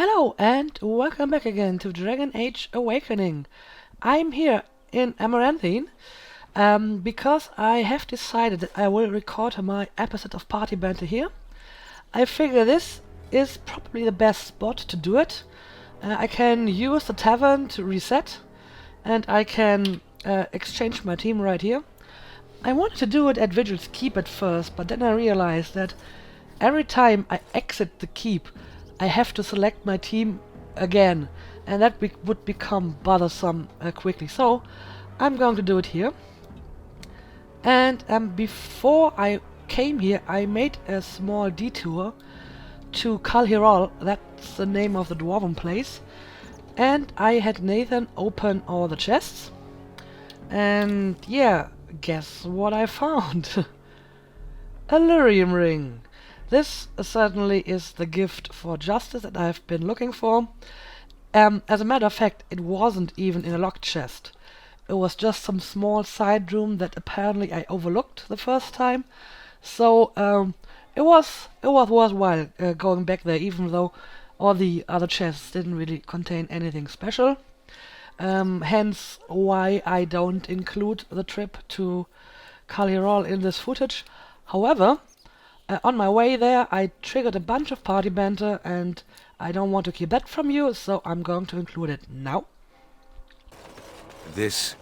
Hello and welcome back again to Dragon Age Awakening. I'm here in Amaranthine because I have decided that I will record my episode of Party Banter here. I figure this is probably the best spot to do it. I can use the tavern to reset and I can exchange my team right here. I wanted to do it at Vigil's Keep at first, but then I realized that every time I exit the keep, I have to select my team again, and that would become bothersome quickly. So I'm going to do it here. And before I came here, I made a small detour to Kalhirol. That's the name of the dwarven place. And I had Nathan open all the chests. And yeah, guess what I found? A lyrium ring. This certainly is the gift for justice that I've been looking for. As a matter of fact, it wasn't even in a locked chest. It was just some small side room that apparently I overlooked the first time. So it was worthwhile going back there, even though all the other chests didn't really contain anything special. Hence why I don't include the trip to Kalhirol in this footage. However, on my way there, I triggered a bunch of party banter, and I don't want to keep that from you, so I'm going to include it now. This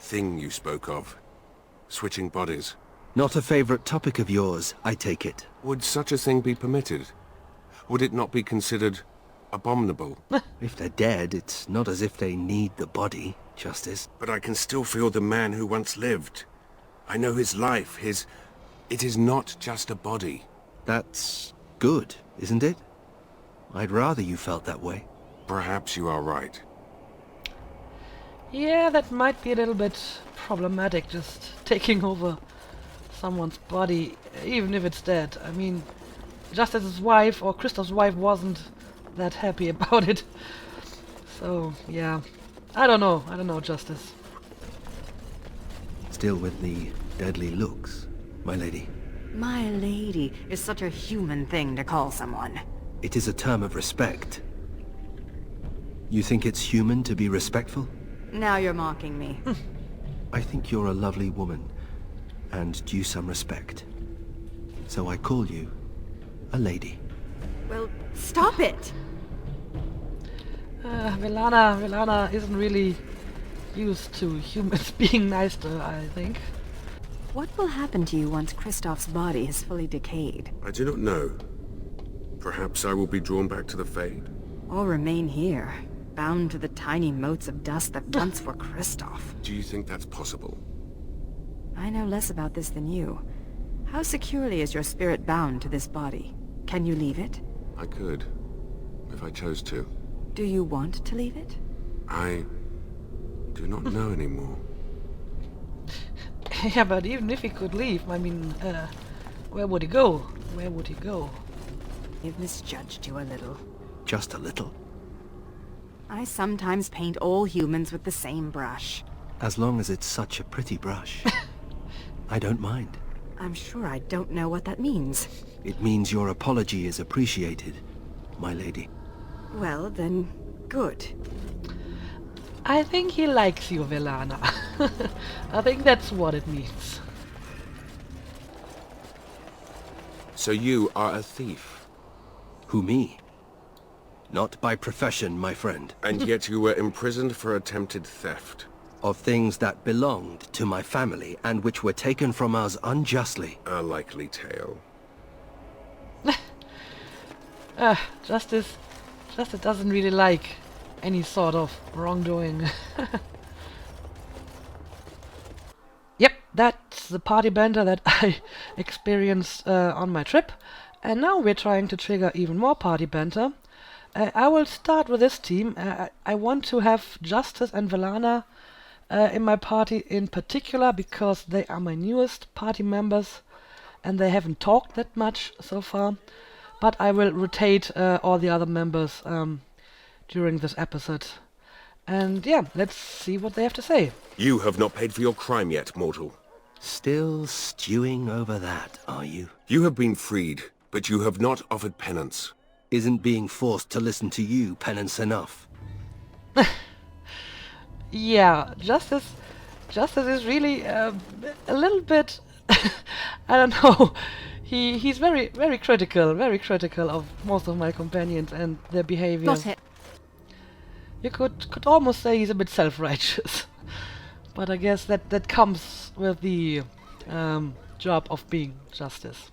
thing you spoke of, switching bodies, Not a favorite topic of yours, I take it. would such a thing be permitted? Would it not be considered abominable? If they're dead, it's not as if they need the body, Justice. But I can still feel the man who once lived. I know his life, his... It is not just a body. That's good, isn't it? I'd rather you felt that way. Perhaps you are right. Yeah, that might be a little bit problematic, just taking over someone's body, even if it's dead. I mean, Justice's wife, or Kristoff's wife, wasn't that happy about it. So, yeah. I don't know, Justice. Still with the deadly looks, my lady. My lady is such a human thing to call someone. It is a term of respect. You think it's human to be respectful? Now you're mocking me. I think you're a lovely woman, and due some respect. So I call you a lady. Well, stop it! Velana isn't really used to humans being nice to her, I think. What will happen to you once Kristoff's body is fully decayed? I do not know. Perhaps I will be drawn back to the Fade. Or remain here, bound to the tiny motes of dust that once were Kristoff? Do you think that's possible? I know less about this than you. How securely is your spirit bound to this body? Can you leave it? I could, if I chose to. Do you want to leave it? I do not know anymore. Yeah, but even if he could leave, I mean, where would he go? Where would he go? I've misjudged you a little. Just a little. I sometimes paint all humans with the same brush. As long as it's such a pretty brush. I don't mind. I'm sure I don't know what that means. It means your apology is appreciated, my lady. Well, then, good. I think he likes you, Velana. I think that's what it means. So you are a thief, Who, me? Not by profession, my friend. and yet you were imprisoned for attempted theft. Of things that belonged to my family and which were taken from us unjustly. A likely tale. Justice doesn't really like any sort of wrongdoing. Yep, that's the party banter that I experienced on my trip. And now we're trying to trigger even more party banter. I will start with this team. I want to have Justice and Velana in my party in particular because they are my newest party members and they haven't talked that much so far. But I will rotate all the other members during this episode. And yeah, let's see what they have to say. You have not paid for your crime yet, mortal. Still stewing over that, are you? You have been freed, but you have not offered penance. Isn't being forced to listen to you penance enough? Yeah, Justice is really a little bit. I don't know. He's very critical of most of my companions and their behavior. Got it. You could almost say he's a bit self-righteous, but I guess that comes with the job of being Justice.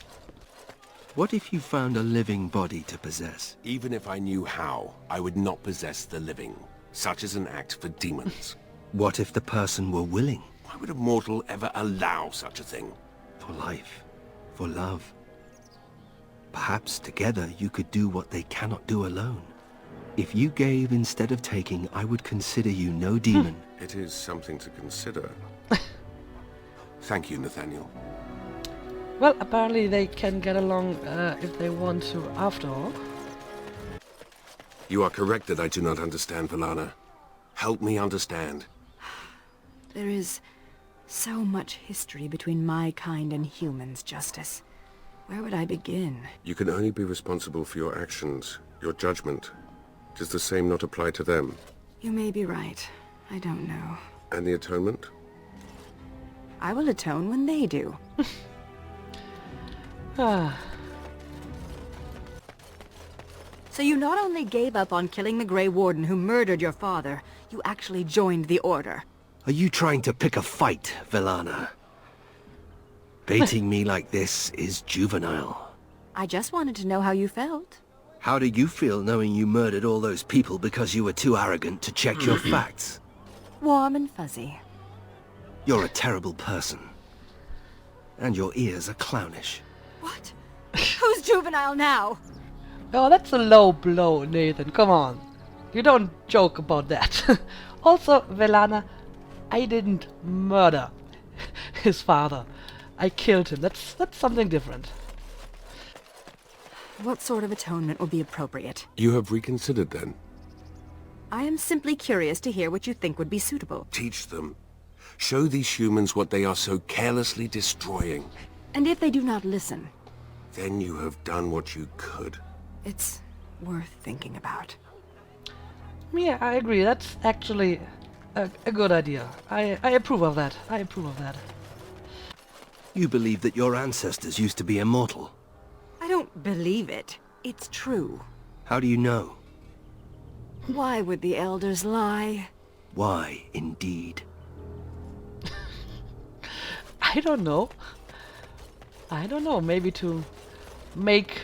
What if you found a living body to possess? Even if I knew how, I would not possess the living. Such is an act for demons. What if the person were willing? Why would a mortal ever allow such a thing? For life, for love. Perhaps together you could do what they cannot do alone. If you gave instead of taking, I would consider you no demon. It is something to consider. Thank you, Nathaniel. Well, apparently they can get along if they want to, after all. You are correct that I do not understand, Valana. Help me understand. There is so much history between my kind and humans, Justice. Where would I begin? You can only be responsible for your actions, your judgment. Does the same not apply to them? You may be right. I don't know. And the atonement? I will atone when they do. Ah, So you not only gave up on killing the Grey Warden who murdered your father, you actually joined the Order. Are you trying to pick a fight, Velana? Baiting me like this is juvenile. I just wanted to know how you felt. How do you feel knowing you murdered all those people because you were too arrogant to check your facts? Warm and fuzzy. You're a terrible person. And your ears are clownish. What? Who's juvenile now? oh, that's a low blow, Nathan. Come on, you don't joke about that. Also, Velana, I didn't murder his father. I killed him. That's something different. What sort of atonement would be appropriate? You have reconsidered then? I am simply curious to hear what you think would be suitable. Teach them. Show these humans what they are so carelessly destroying. And if they do not listen, Then you have done what you could. it's worth thinking about. Yeah, I agree. That's actually a good idea. I approve of that. I approve of that. You believe that your ancestors used to be immortal. I don't believe it. It's true. How do you know? Why would the elders lie? Why, indeed? I don't know. I don't know. Maybe to make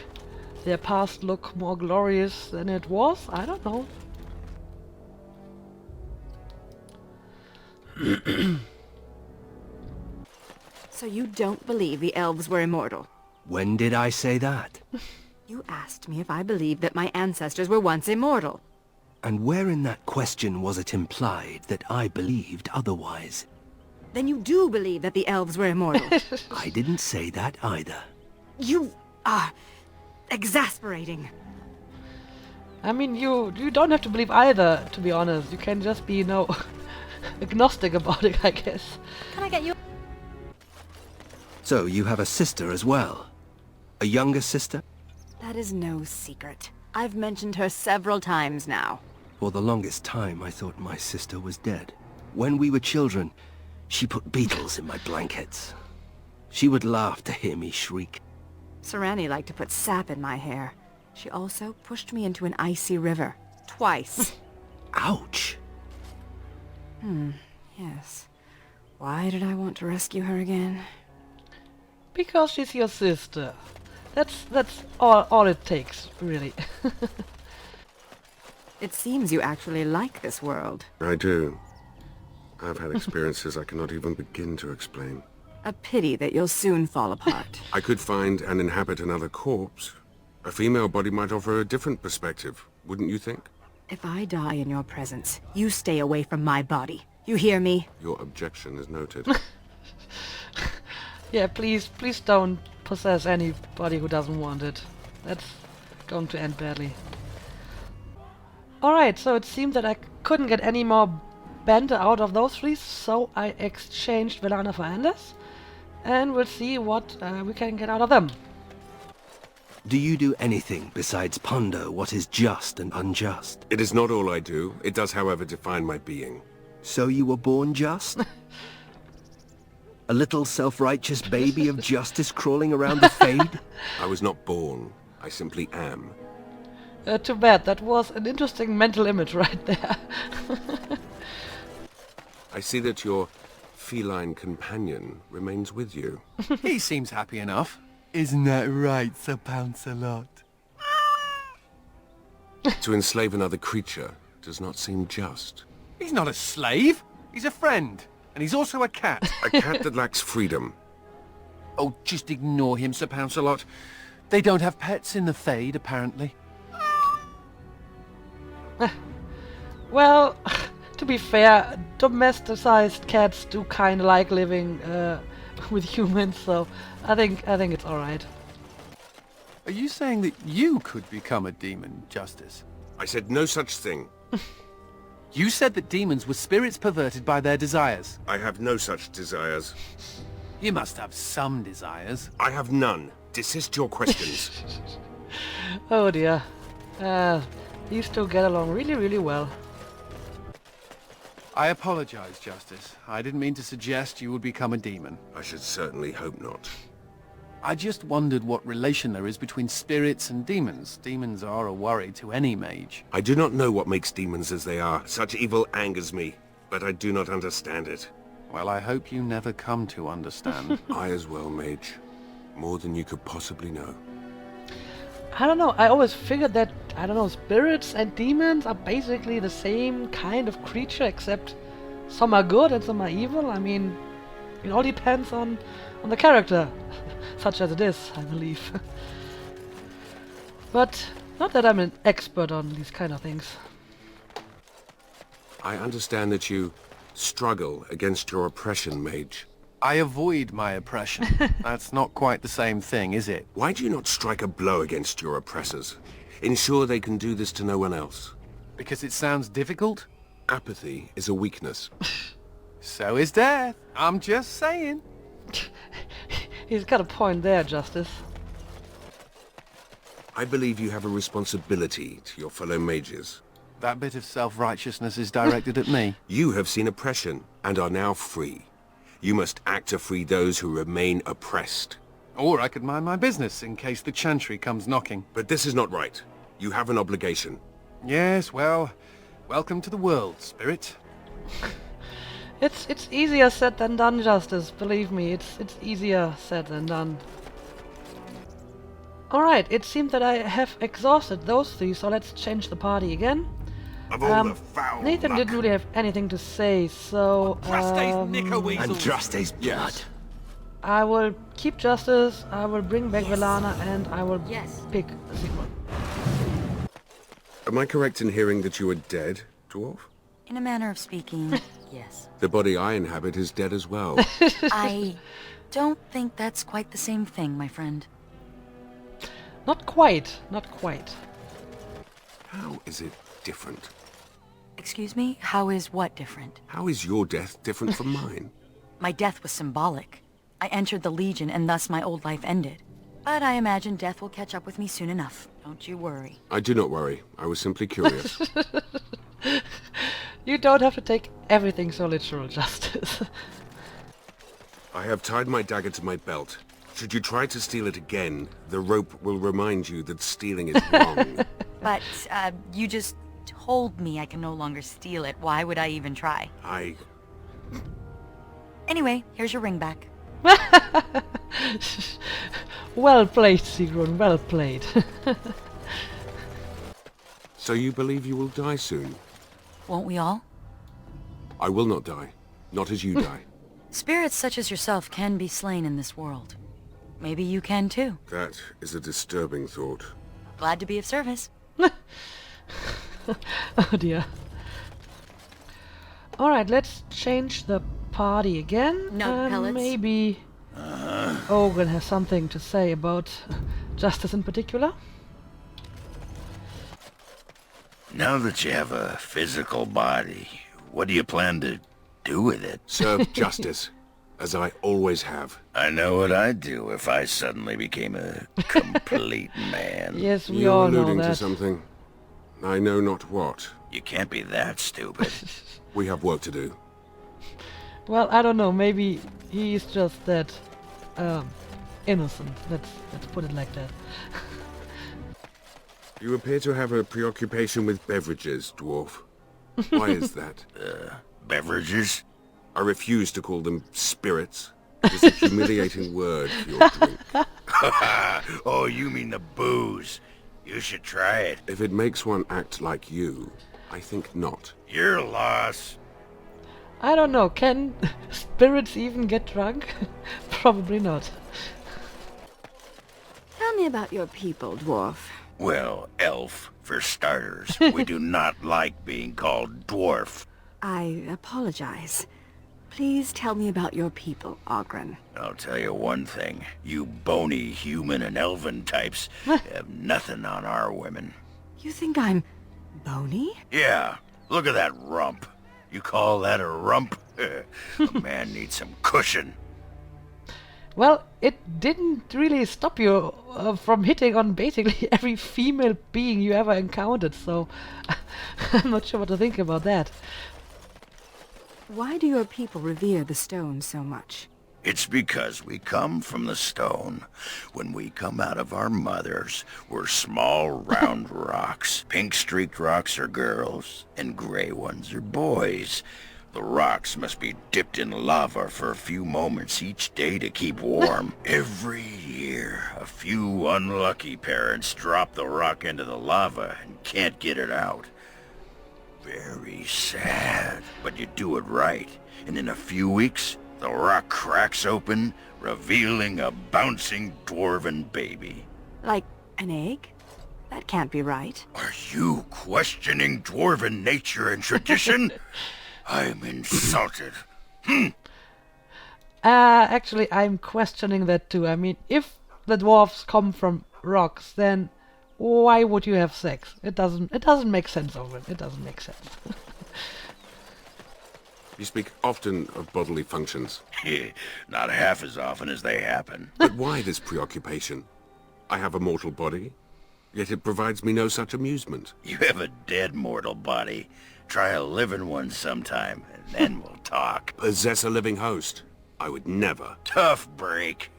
their past look more glorious than it was? I don't know. So you don't believe the elves were immortal? When did I say that? You asked me if I believed that my ancestors were once immortal. And where in that question was it implied that I believed otherwise? Then you do believe that the elves were immortal. I didn't say that either. You are exasperating. I mean, you don't have to believe either, to be honest. You can just be, agnostic about it, I guess. Can I get you? So you have a sister as well? A younger sister? That is no secret. I've mentioned her several times now. For the longest time I thought my sister was dead. When we were children, she put beetles in my blankets. She would laugh to hear me shriek. Serani liked to put sap in my hair. She also pushed me into an icy river. Twice. Ouch! Yes. Why did I want to rescue her again? Because she's your sister. That's all it takes, really. It seems you actually like this world. I do. I've had experiences I cannot even begin to explain. A pity that you'll soon fall apart. I could find and inhabit another corpse. A female body might offer a different perspective, wouldn't you think? If I die in your presence, you stay away from my body. You hear me? Your objection is noted. Yeah, please don't possess anybody who doesn't want it. That's going to end badly. Alright, so it seems that I couldn't get any more banter out of those three, so I exchanged Velana for Anders, and we'll see what we can get out of them. Do you do anything besides ponder what is just and unjust? It is not all I do. It does, however, define my being. So you were born just? A little self-righteous baby of justice crawling around the Fade? I was not born. I simply am. Too bad. That was an interesting mental image right there. I see that your feline companion remains with you. He seems happy enough. Isn't that right, Sir Pounce-a-lot? To enslave another creature does not seem just. He's not a slave. He's a friend. And he's also a cat. A cat that lacks freedom. Oh, just ignore him, Sir Pounce-a-lot. They don't have pets in the Fade, apparently. Well, to be fair, domesticized cats do kind of like living with humans, so I think it's all right. Are you saying that you could become a demon, Justice? I said no such thing. You said that demons were spirits perverted by their desires. I have no such desires. You must have some desires. I have none. Desist your questions. Oh dear. These two get along really, really well. I apologize, Justice. I didn't mean to suggest you would become a demon. I should certainly hope not. I just wondered what relation there is between spirits and demons. Demons are a worry to any mage. I do not know what makes demons as they are. Such evil angers me, but I do not understand it. Well, I hope you never come to understand. I as well, mage. More than you could possibly know. I don't know, I always figured that, I don't know, spirits and demons are basically the same kind of creature, except some are good and some are evil. I mean, it all depends on the character, such as it is, I believe. But not that I'm an expert on these kind of things. I understand that you struggle against your oppression, mage. I avoid my oppression. That's not quite the same thing, is it? Why do you not strike a blow against your oppressors? Ensure they can do this to no one else. Because it sounds difficult? Apathy is a weakness. So is death. I'm just saying. He's got a point there, Justice. I believe you have a responsibility to your fellow mages. That bit of self-righteousness is directed at me. You have seen oppression and are now free. You must act to free those who remain oppressed. Or I could mind my business in case the Chantry comes knocking. But this is not right. You have an obligation. Yes, well, welcome to the world, Spirit. It's easier said than done, Justice. Believe me, it's easier said than done. Alright, it seems that I have exhausted those three, so let's change the party again. Of all the foul Nathan luck. didn't really have anything to say, so Andraste's blood. I will keep Justice, I will bring back Velana, and I will Yes. pick Sigmund. Am I correct in hearing that you are dead, dwarf? In a manner of speaking, yes. The body I inhabit is dead as well. I don't think that's quite the same thing, my friend. Not quite, not quite. How is it different? Excuse me? How is what different? How is your death different from mine? My death was symbolic. I entered the Legion and thus my old life ended. But I imagine death will catch up with me soon enough. Don't you worry. I do not worry. I was simply curious. You don't have to take everything so literal, Justice. I have tied my dagger to my belt. Should you try to steal it again, the rope will remind you that stealing is wrong. But, you just told me I can no longer steal it. Why would I even try? Anyway, here's your ring back. Well played, Sigrun, well played. So you believe you will die soon? Won't we all? I will not die. Not as you die. Spirits such as yourself can be slain in this world. Maybe you can too. That is a disturbing thought. Glad to be of service. Oh dear. Alright, let's change the party again. No pellets. Maybe Ogun has something to say about Justice in particular. Now that you have a physical body, what do you plan to do with it? Serve justice. as I always have. I know what I'd do if I suddenly became a complete man. Yes, we You're all know alluding to that. something. I know not what. You can't be that stupid. We have work to do. Well, I don't know. Maybe he's just that innocent. Let's put it like that. You appear to have a preoccupation with beverages, dwarf. Why is that? Beverages? I refuse to call them spirits. It is a humiliating word for your drink. Oh, you mean the booze. You should try it. If it makes one act like you, I think not. Your loss. I don't know. Can spirits even get drunk? Probably not. Tell me about your people, dwarf. Well, elf, for starters. We do not like being called dwarf. I apologize. Please tell me about your people, Ogren. I'll tell you one thing. You bony human and elven types have nothing on our women. You think I'm bony? Yeah, look at that rump. You call that a rump? A man needs some cushion. Well, it didn't really stop you from hitting on basically every female being you ever encountered, so I'm not sure what to think about that. Why do your people revere the stone so much? It's because we come from the stone. When we come out of our mothers, we're small, round rocks. Pink-streaked rocks are girls, and gray ones are boys. The rocks must be dipped in lava for a few moments each day to keep warm. Every year, a few unlucky parents drop the rock into the lava and can't get it out. Very sad, but you do it right, and in a few weeks, the rock cracks open, revealing a bouncing dwarven baby. Like an egg? That can't be right. Are you questioning dwarven nature and tradition? I'm insulted. Actually, I'm questioning that too. I mean, if the dwarves come from rocks, then why would you have sex? It doesn't make sense, Owen. It doesn't make sense. You speak often of bodily functions. Not half as often as they happen. But why this preoccupation? I have a mortal body, yet it provides me no such amusement. You have a dead mortal body. Try a living one sometime, and then we'll talk. Possess a living host. I would never. Tough break.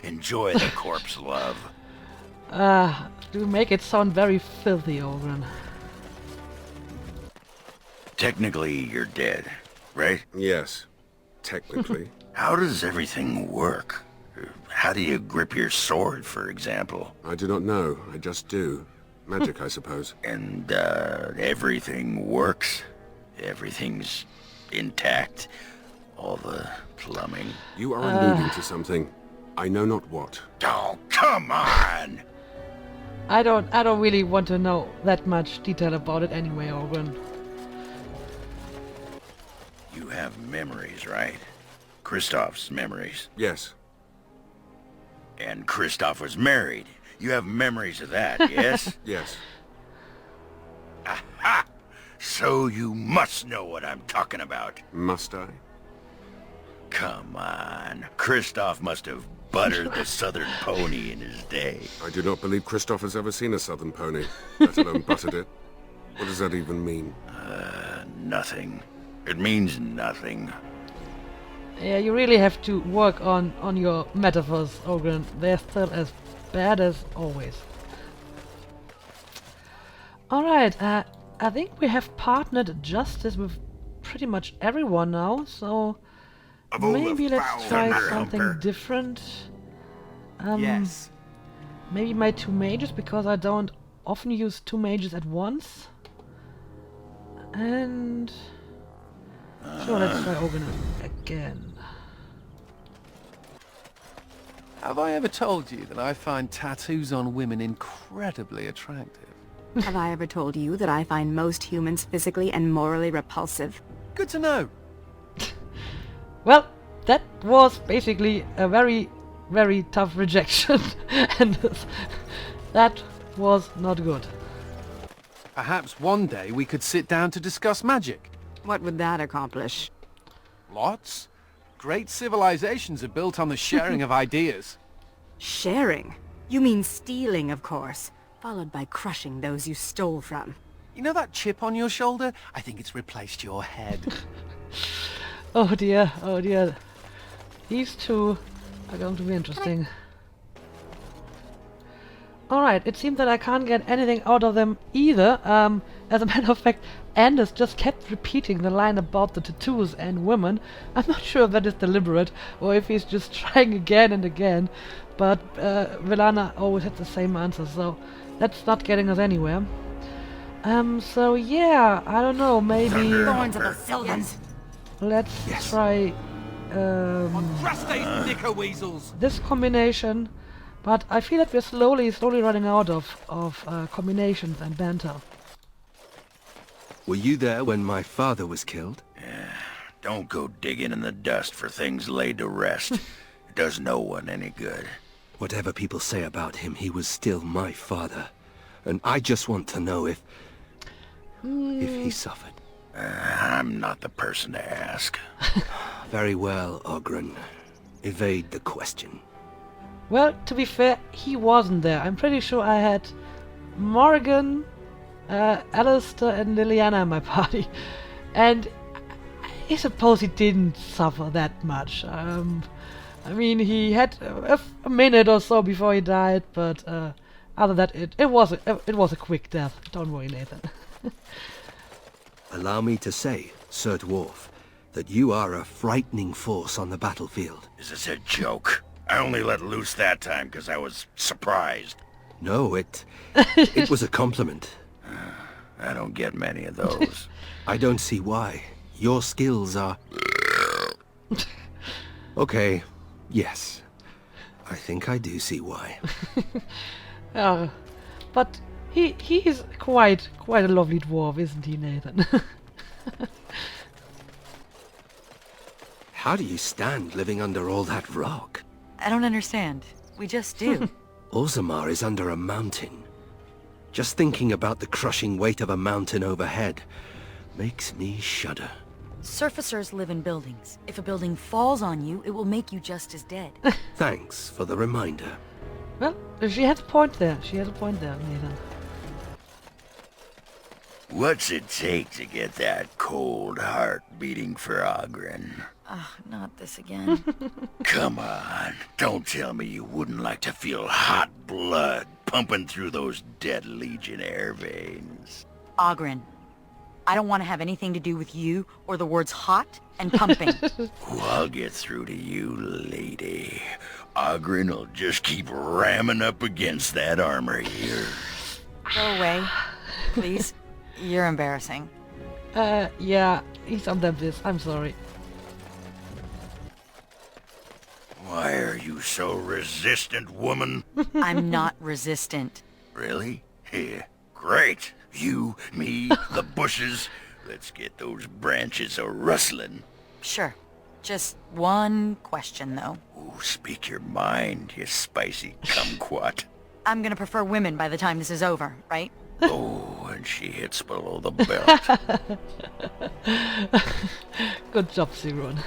Enjoy the corpse love. You make it sound very filthy, Owen. Technically, you're dead, right? Yes, technically. How does everything work? How do you grip your sword, for example? I do not know. I just do. Magic, I suppose. And, everything works? Everything's intact? All the plumbing? You are alluding to something. I know not what. Oh, come on! I don't really want to know that much detail about it anyway, Owen. You have memories, right? Kristoff's memories. Yes. And Kristoff was married. You have memories of that, yes? Yes. Aha! So you must know what I'm talking about. Must I? Come on. Kristoff must have buttered the southern pony in his day. I do not believe Christoph has ever seen a southern pony, let alone buttered it. What does that even mean? Nothing. It means nothing. Yeah, you really have to work on your metaphors, Owen. They're still as bad as always. Alright, I think we have partnered justice with pretty much everyone now, so Of all the maybe let's foul try thunder something humper. different. Yes. Maybe my two mages, because I don't often use two mages at once. And sure, let's try Ogun again. Have I ever told you that I find tattoos on women incredibly attractive? Have I ever told you that I find most humans physically and morally repulsive? Good to know. Well, that was basically a very, very tough rejection, and that was not good. Perhaps one day we could sit down to discuss magic. What would that accomplish? Lots. Great civilizations are built on the sharing of ideas. Sharing? You mean stealing, of course, followed by crushing those you stole from. You know that chip on your shoulder? I think it's replaced your head. Oh dear, oh dear. These two are going to be interesting. Alright, it seems that I can't get anything out of them either. As a matter of fact, Anders just kept repeating the line about the tattoos and women. I'm not sure if that is deliberate or if he's just trying again and again. But Velana always had the same answer, so that's not getting us anywhere. So yeah, I don't know, maybe Thorns of the Sylvans! let's try Knicker weasels! this combination. But I feel that we're slowly running out of combinations and banter. Were you there when my father was killed? Don't go digging in the dust for things laid to rest. It does no one any good. Whatever people say about him, he was still my father. And I just want to know if he suffered. I'm not the person to ask. Very well, Ogren. Evade the question. Well, to be fair, he wasn't there. I'm pretty sure I had Morgan, Alistair and Liliana in my party. And I suppose he didn't suffer that much. I mean, he had a minute or so before he died, but other than that, it was a quick death. Don't worry, Nathan. Allow me to say, Sir Dwarf, that you are a frightening force on the battlefield. Is this a joke? I only let loose that time because I was surprised. No, it was a compliment. I don't get many of those. I don't see why. Your skills are... Okay, yes. I think I do see why. But he is quite a lovely dwarf, isn't he, Nathan? How do you stand living under all that rock? I don't understand. We just do. Orzammar is under a mountain. Just thinking about the crushing weight of a mountain overhead makes me shudder. Surfacers live in buildings. If a building falls on you, it will make you just as dead. Thanks for the reminder. Well, she has a point there. She has a point there, Nathan. What's it take to get that cold heart beating for Ogren? Not this again. Come on, don't tell me you wouldn't like to feel hot blood pumping through those dead Legionnaire veins. Ogren, I don't want to have anything to do with you or the words hot and pumping. Oh, I'll get through to you, lady. Ogren will just keep ramming up against that armor here. Go away, please. You're embarrassing. Yeah, he's under this. I'm sorry. Why are you so resistant, woman? I'm not resistant. Really? Yeah, great. You, me, the bushes. Let's get those branches a-rustling. Sure. Just one question, though. Ooh, speak your mind, you spicy kumquat. I'm gonna prefer women by the time this is over, right? Oh, and she hits below the belt. Good job, Sigrun.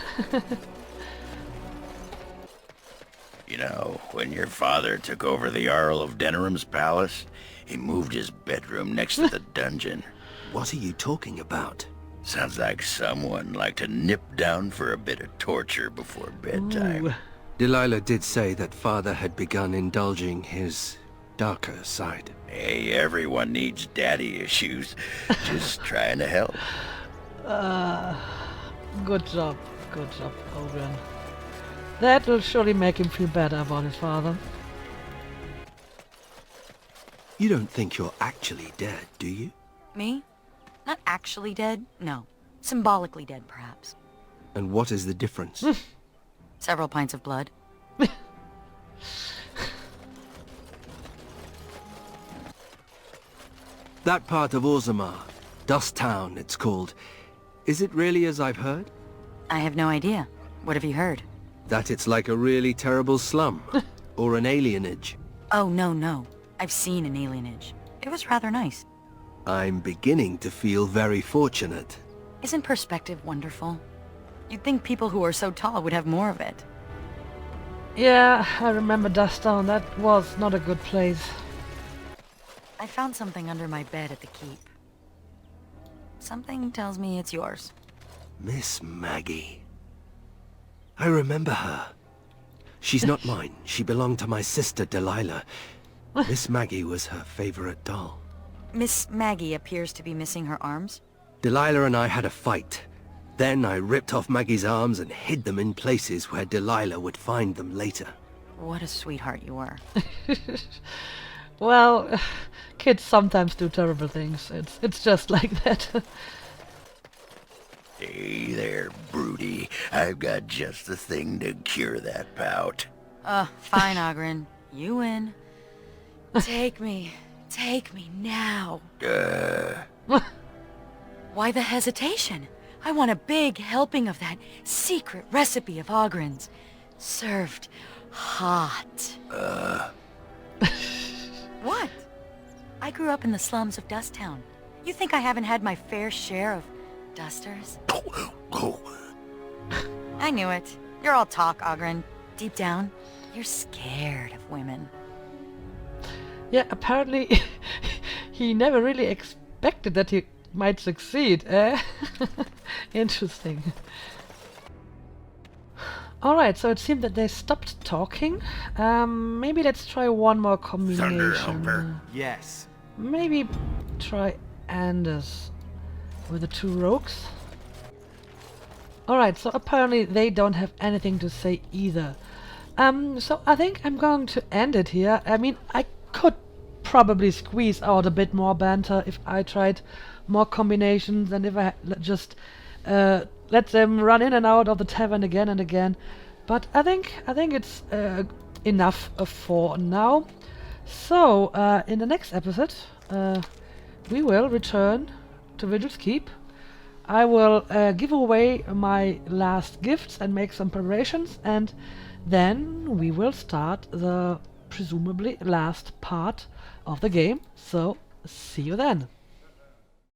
You know, when your father took over the Jarl of Denerim's palace, he moved his bedroom next to the dungeon. What are you talking about? Sounds like someone liked to nip down for a bit of torture before bedtime. Ooh. Delilah did say that father had begun indulging his darker side. Hey, everyone needs daddy issues. Just trying to help. Good job, Ogren. That will surely make him feel better about his father. You don't think you're actually dead, do you? Me? Not actually dead, no. Symbolically dead, perhaps. And what is the difference? Several pints of blood. That part of Orzammar, Dust Town it's called, is it really as I've heard? I have no idea. What have you heard? That it's like a really terrible slum, or an alienage. Oh, no. I've seen an alienage. It was rather nice. I'm beginning to feel very fortunate. Isn't perspective wonderful? You'd think people who are so tall would have more of it. Yeah, I remember Dusttown. That was not a good place. I found something under my bed at the keep. Something tells me it's yours. Miss Maggie. I remember her. She's not mine. She belonged to my sister, Delilah. Miss Maggie was her favorite doll. Miss Maggie appears to be missing her arms. Delilah and I had a fight. Then I ripped off Maggie's arms and hid them in places where Delilah would find them later. What a sweetheart you were. Well, kids sometimes do terrible things. It's just like that. Hey there, Broody. I've got just the thing to cure that pout. Fine, Ogren. You win. Take me now. Why the hesitation? I want a big helping of that secret recipe of Ogren's. Served hot. What? I grew up in the slums of Dusttown. You think I haven't had my fair share of dusters? I knew it. You're all talk, Ogren. Deep down, you're scared of women. Yeah, apparently he never really expected that he might succeed. Interesting. Alright, so it seemed that they stopped talking. Maybe let's try one more combination. Thunderhumper. Yes. Maybe try Anders with the two rogues. Alright, so apparently they don't have anything to say either. So I think I'm going to end it here. I mean, I could probably squeeze out a bit more banter if I tried more combinations and if I just let them run in and out of the tavern again and again. But I think it's enough for now. So in the next episode we will return to Vigil's Keep. I will give away my last gifts and make some preparations, and then we will start the presumably last part of the game. So see you then.